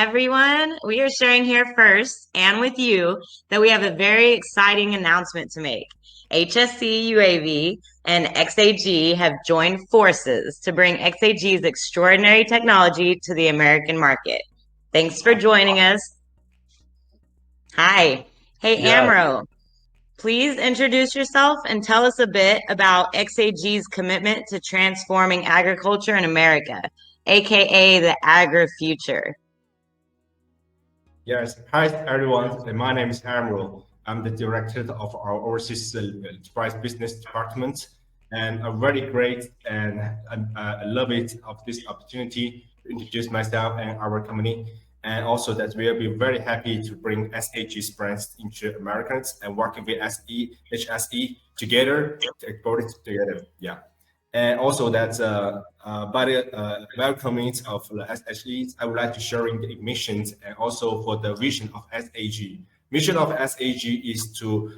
everyone. We are sharing here first and with you that we have a very exciting announcement to make. HSE, UAV, and XAG have joined forces to bring XAG's extraordinary technology to the American market. Thanks for joining us. Hi. Hey, Yeah, Amro, please introduce yourself and tell us a bit about XAG's commitment to transforming agriculture in America, aka the agri-future. Yes, hi everyone. My name is Amro. I'm the director of our overseas enterprise business department, and I'm very great and I love it of this opportunity to introduce myself and our company, and also that we'll be very happy to bring SAG's brands into Americans and working with HSE together to export it together. Yeah. And also that's by the welcoming of the SHE, I would like to sharing the missions and also for the vision of SAG. Mission of SAG is to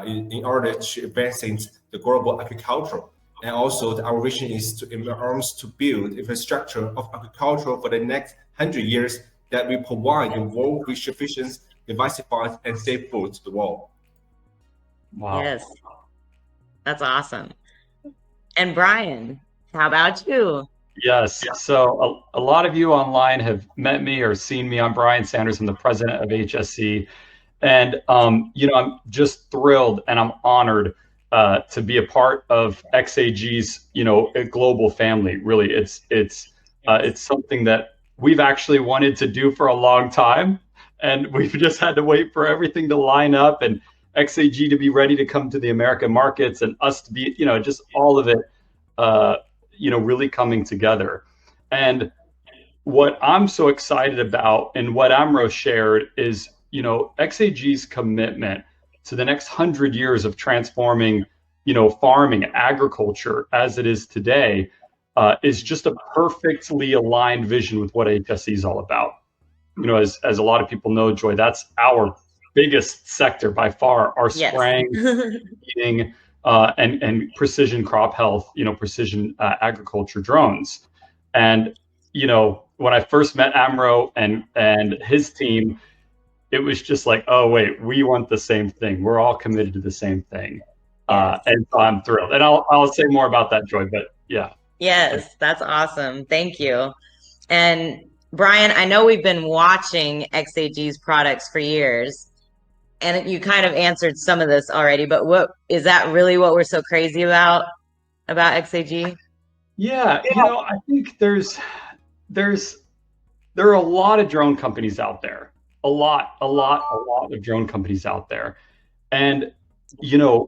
in order to advancing the global agriculture. And also our vision is to arms to build infrastructure of agriculture for the next 100 years that will provide the world with sufficient, diversified, and safe food to the world. wow. Yes, that's awesome. And Bryan, how about you? Yes. So a lot of you online have met me or seen me. I'm Bryan Sanders. I'm the president of HSE. And, I'm just thrilled and I'm honored to be a part of XAG's, a global family. Really, it's something that we've actually wanted to do for a long time. And we've just had to wait for everything to line up and XAG to be ready to come to the American markets and us to be, just all of it uh, really coming together. And what I'm so excited about and what Amro shared is, XAG's commitment to the next 100 years of transforming, farming, agriculture as it is today is just a perfectly aligned vision with what HSE is all about. As a lot of people know, Joy, that's our biggest sector by far, our Yes. spraying, seeding, and precision crop health, precision agriculture drones. And when I first met Amro and his team, it was just like, oh wait, we want the same thing. We're all committed to the same thing, Yes. and so I'm thrilled. And I'll say more about that, Joy. But yeah, Yes, that's awesome. Thank you. And Bryan, I know we've been watching XAG's products for years, and you kind of answered some of this already, but what is that really what we're so crazy about XAG? yeah. I think there's there are a lot of drone companies out there. A lot of drone companies out there. And,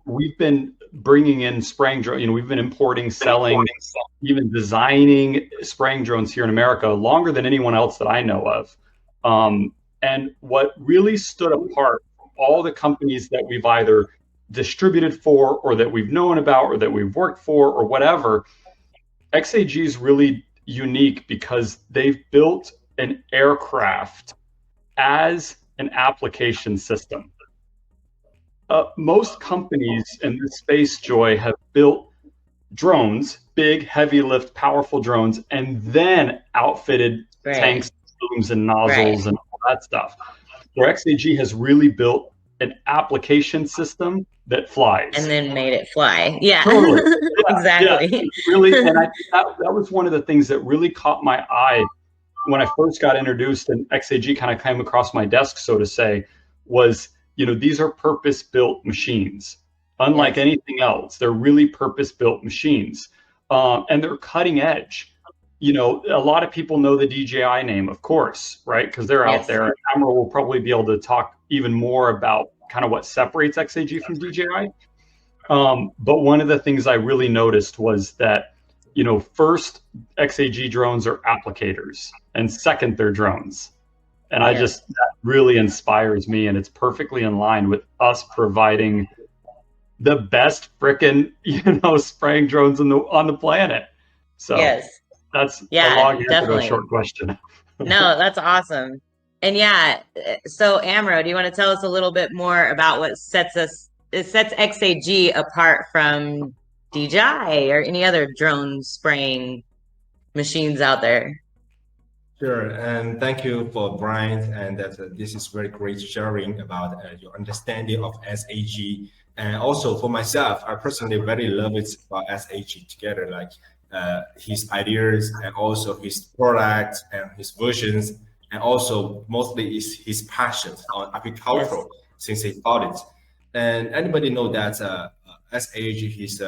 we've been bringing in spraying drone, we've been importing, selling, even designing spraying drones here in America longer than anyone else that I know of. And what really stood apart from all the companies that we've either distributed for or that we've known about or that we've worked for or whatever, XAG is really unique because they've built an aircraft as an application system. Most companies in this space, Joy, have built drones, big, heavy lift, powerful drones, and then outfitted Right, tanks, booms, and right. nozzles and all that stuff. Where XAG has really built an application system that And flies. then made it fly. Yeah, Totally. Yeah. exactly. Really. And I think that was one of the things that really caught my eye when I first got introduced and XAG kind of came across my desk, so to say, was, these are purpose built machines. Unlike Yes, anything else, they're really purpose built machines. And they're cutting edge. A lot of people know the DJI name, of course, right? Because they're out yes, there. Amro will probably be able to talk even more about kind of what separates XAG from DJI. But one of the things I really noticed was that, first, XAG drones are applicators, and second, they're drones. And yes, that really inspires me, and it's perfectly in line with us providing the best frickin', spraying drones on the planet. So yes. that's a Yeah, long answer to a definitely. short question. No, that's awesome. And yeah, so Amro, do you want to tell us a little bit more about what it sets XAG apart from DJI or any other drone spraying machines out there? Sure, and thank you for Brian, and that this is very great sharing about your understanding of SAG, and also for myself, I personally very love it about SAG together, like his ideas and also his product and his versions, and also mostly is his passion on Yes. agricultural since he thought it. And anybody know that SAG is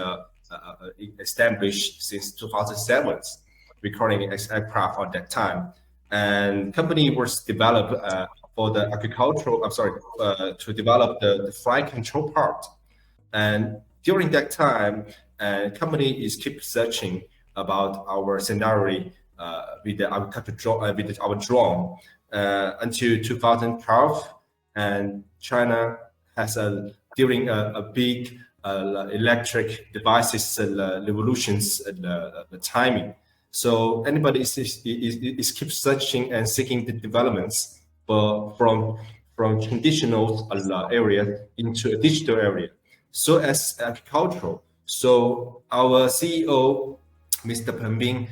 established since 2007, recording aircraft at that time. And company was developed for the agricultural, I'm sorry, to develop the flight control part. And during that time, company is keep searching about our scenario with the agricultural with our drone until 2012, and China has during a big electric devices revolutions the timing. So anybody is keep searching and seeking the developments from traditional area into a digital area. So as agricultural, so our CEO, Mr. Peng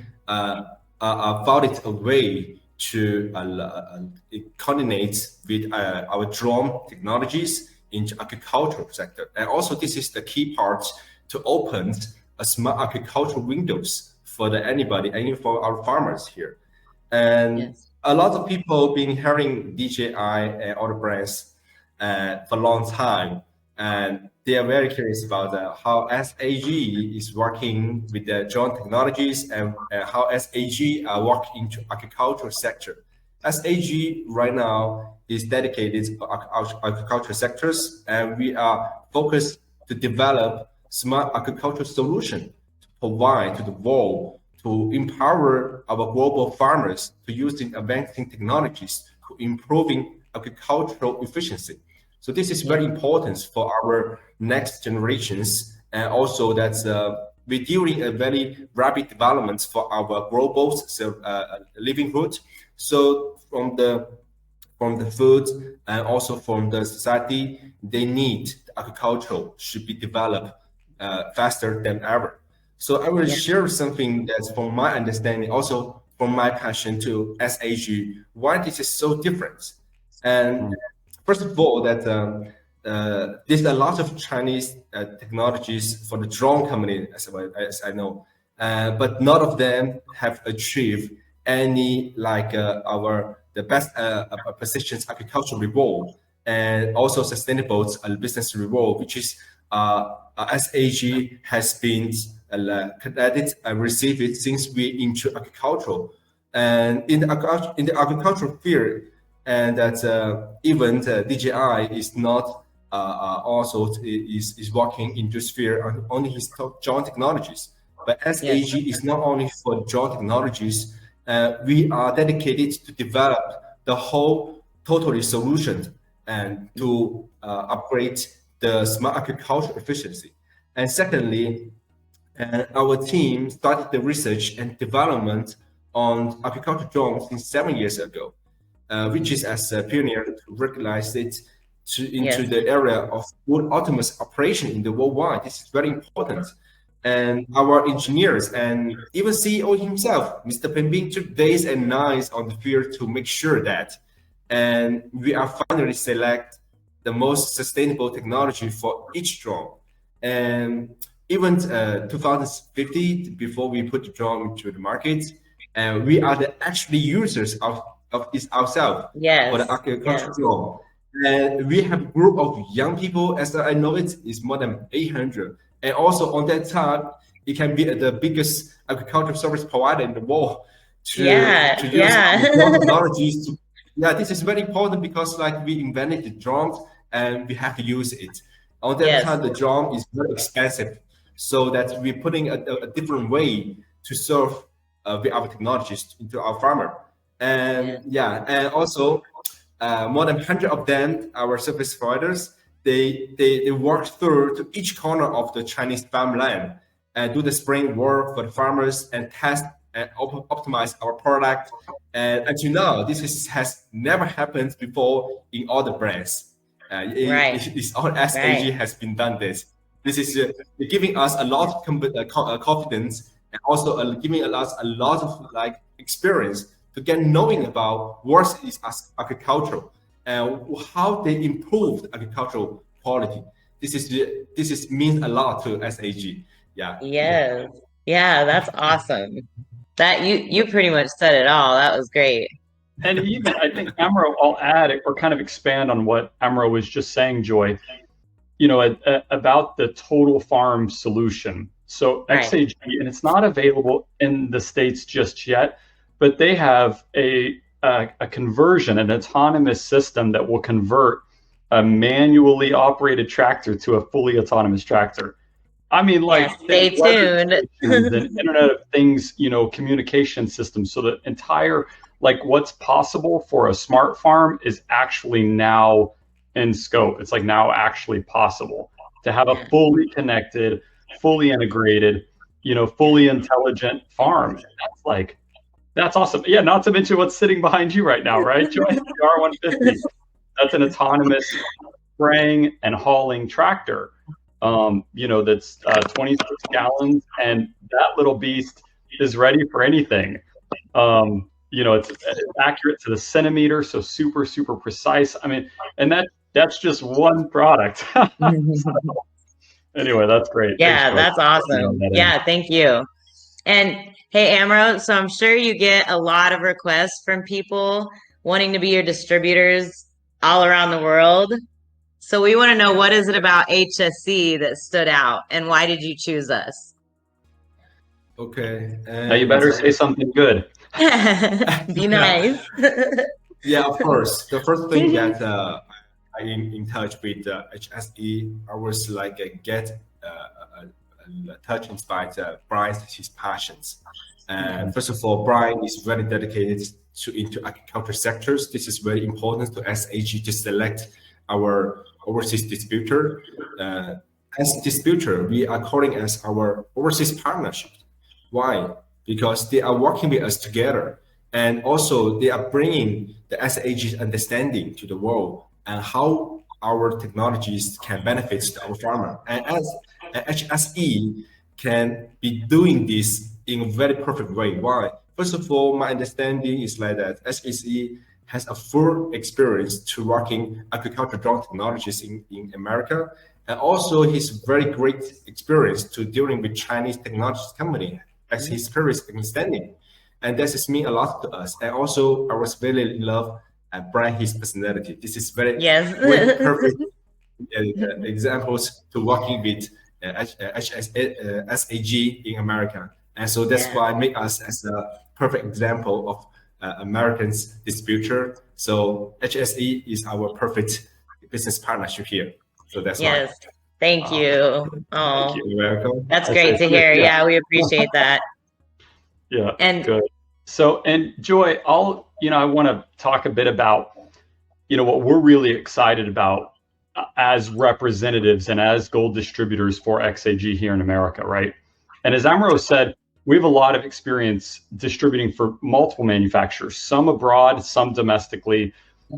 found it a way to coordinate with our drone technologies into agricultural sector. And also this is the key part to open a smart agricultural windows for anybody, any for our farmers here. And Yes. a lot of people been hearing DJI and other brands for a long time, and they are very curious about how SAG is working with the drone technologies and how SAG work into agricultural sector. SAG right now is dedicated to agricultural sectors, and we are focused to develop smart agricultural solution to provide to the world to empower our global farmers to using advancing technologies to improving agricultural efficiency. So this is very important for our next generations, and also that's we're doing a very rapid development for our global livelihood. So from the food and also from the society, they need agricultural should be developed faster than ever. So I will Yeah. share something that's from my understanding, also from my passion to SAG, why this is so different. And first of all, that there's a lot of Chinese technologies for the drone company, as I know, but none of them have achieved any like the best positions agricultural reward and also sustainable business reward, which is SAG has been credited and received it since we into agricultural. And in the agricultural field, and that even DJI is not also is working in this sphere on only his drone technologies, but SAG Yes. is not only for drone technologies. We are dedicated to develop the whole totally solution and to upgrade the smart agriculture efficiency. And secondly, our team started the research and development on agriculture drones since 7 years ago, which is as a pioneer to recognize it into Yes. the area of full autonomous operation in the worldwide. This is very important. And our engineers and even CEO himself, Mr. Peng, took days and nights on the field to make sure that. And we are finally select the most sustainable technology for each drone. And even 2050, before we put the drone into the market, and we are the actually users of this ourselves for the Yes. agricultural Yes. drone. And we have a group of young people, as I know it, is more than 800. And also on that time, it can be the biggest agricultural service provider in the world Yeah. to use Yeah. our drone technologies. Yeah, this is very important because like we invented the drones and we have to use it. On that Yes. time, the drone is very expensive. So that we're putting a different way to serve with our technologies into our farmer. And yeah, and also more than 100 of them, our service providers, they work through to each corner of the Chinese farmland and do the spring work for the farmers and test and optimize our product. And as you know, has never happened before in all the brands. Right. It's all SAG Right. has been done this. This is giving us a lot of confidence and also giving us a lot of like experience to get knowing about what is agricultural and how they improved agricultural quality. This is means a lot to SAG. Yeah. Yes. Yeah, that's awesome. That you pretty much said it all. That was great. And even I think Amro, I'll add or kind of expand on what Amro was just saying, Joy, about the total farm solution. So XAG, and it's not available in the States just yet, but they have a conversion, an autonomous system that will convert a manually operated tractor to a fully autonomous tractor. I mean, like, stay tuned. And Internet of Things, communication systems. So the entire, like, what's possible for a smart farm is actually now in scope. It's like now actually possible to have a fully connected, fully integrated, fully intelligent farm. That's awesome. Yeah, not to mention what's sitting behind you right now, right, Joy? The R150. That's an autonomous spraying and hauling tractor. That's 26 gallons, and that little beast is ready for anything. It's accurate to the centimeter, so super, super precise. I mean, and that's just one product. Anyway, that's great. Yeah, that's awesome. Yeah, thank you. And hey, Amro, so I'm sure you get a lot of requests from people wanting to be your distributors all around the world. So we want to know, what is it about HSE that stood out, and why did you choose us? Okay. Now you better say something good. Be nice. Yeah, of course. The first thing that I'm in touch with HSE, I was like get touch inspired Bryan, his passions. And first of all, Bryan is very dedicated into agriculture sectors. This is very important to SAG to select our overseas distributor. As distributor, we are calling as our overseas partnership. Why? Because they are working with us together, and also they are bringing the SAG's understanding to the world and how our technologies can benefit our farmer. And as HSE can be doing this in a very perfect way. Why? First of all, my understanding is like that HSE has a full experience to working agricultural drone technologies in America, and also his very great experience to dealing with Chinese technology company as his previous understanding. And this has mean a lot to us. And also I was really in love and Bryan, his personality. This is very great, perfect examples to working with SAG in America. And so that's why I make us as a perfect example of Americans distributor. So HSE is our perfect business partnership here. So that's why. Thank you. Oh, thank you. You're welcome. That's great to hear. Yeah, we appreciate that. Yeah, and good. So, and Joy, I want to talk a bit about, what we're really excited about as representatives and as gold distributors for XAG here in America, right? And as Amro said, we have a lot of experience distributing for multiple manufacturers, some abroad, some domestically.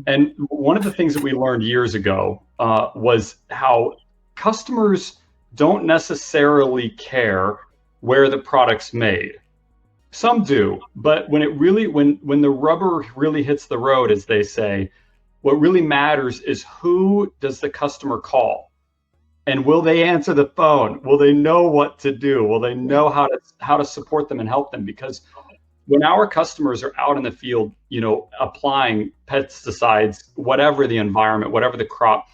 And one of the things that we learned years ago was how customers don't necessarily care where the product's made. Some do, but when the rubber really hits the road, as they say, what really matters is who does the customer call, and will they answer the phone? Will they know what to do? Will they know how to support them and help them? Because when our customers are out in the field, applying pesticides, whatever the environment, whatever the crop,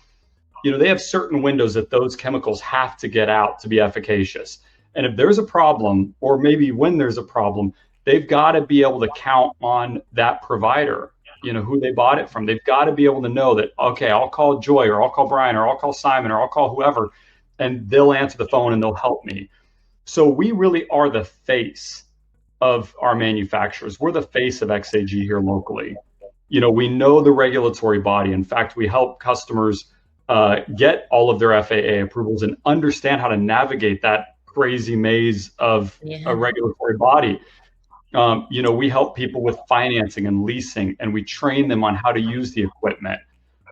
they have certain windows that those chemicals have to get out to be efficacious. And if there's a problem, or maybe when there's a problem, they've got to be able to count on that provider, who they bought it from. They've got to be able to know that, okay, I'll call Joy, or I'll call Bryan, or I'll call Simon, or I'll call whoever, and they'll answer the phone and they'll help me. So we really are the face of our manufacturers. We're the face of XAG here locally. We know the regulatory body. In fact, we help customers get all of their FAA approvals and understand how to navigate that crazy maze of a regulatory body. We help people with financing and leasing, and we train them on how to use the equipment.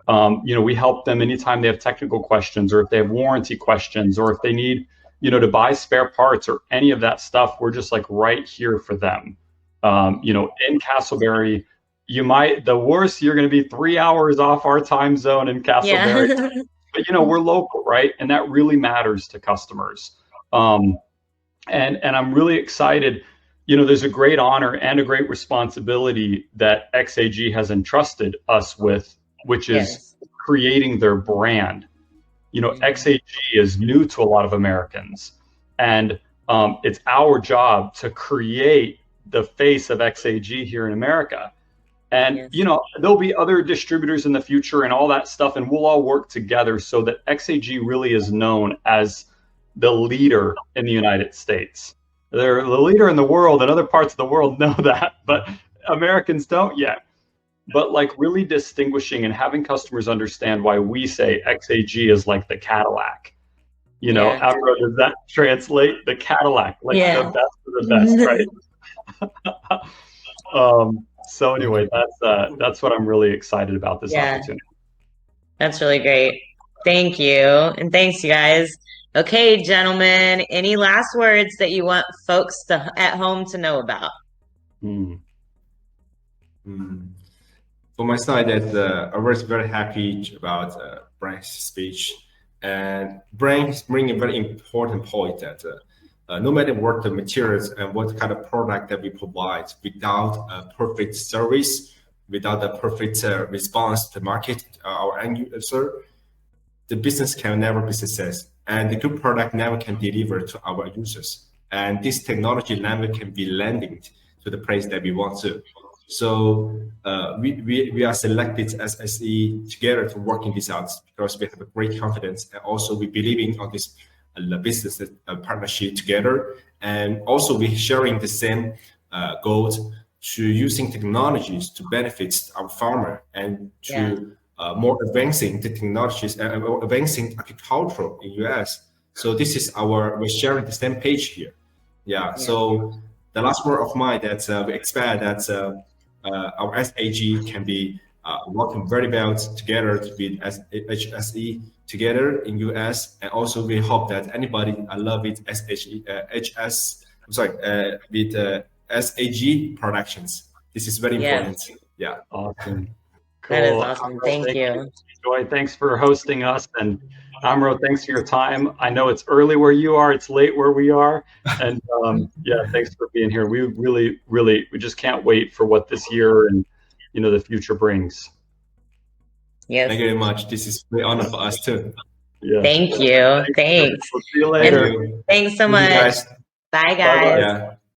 We help them anytime they have technical questions, or if they have warranty questions, or if they need, to buy spare parts or any of that stuff. We're just like right here for them. in Castleberry. The worst, you're going to be 3 hours off our time zone in Castleberry. Yeah. But, we're local, right? And that really matters to customers. And I'm really excited. There's a great honor and a great responsibility that XAG has entrusted us with, which is creating their brand. XAG is new to a lot of Americans, and it's our job to create the face of XAG here in America. And, there'll be other distributors in the future and all that stuff, and we'll all work together so that XAG really is known as the leader in the United States. They're the leader in the world, and other parts of the world know that, but Americans don't yet. But really distinguishing and having customers understand why we say XAG is like the Cadillac. Amro, does that translate? The Cadillac, the best of the best, right? So anyway, that's what I'm really excited about this opportunity. That's really great. Thank you. And thanks, you guys. Okay, gentlemen, any last words that you want folks at home to know about? For my side, I was very happy about Bryan's speech. And Bryan is bringing a very important point that no matter what the materials and what kind of product that we provide, without a perfect service, without a perfect response to the market, our end user, the business can never be success. And the good product never can deliver to our users. And this technology never can be landing to the place that we want to. So we are selected as HSE together to working this out because we have a great confidence, and also we believing on this business partnership together, and also we sharing the same goals to using technologies to benefit our farmer and to more advancing the technologies and advancing agriculture in US. So this is we're sharing the same page here. So the last word of mine that we expect that our XAG can be working very well together with HSE together in US, and also we hope that anybody love it with SAG productions. This is very important. Awesome. Cool. That is awesome. Thank you. Joy, thanks for hosting us, and Amro, thanks for your time. I know it's early where you are, it's late where we are, and thanks for being here. We really, we just can't wait for what this year and the future brings. Yes. Thank you very much. This is an honor for us too. Thank you. Thanks. We'll see you later. And thanks so much. Bye, guys. Bye.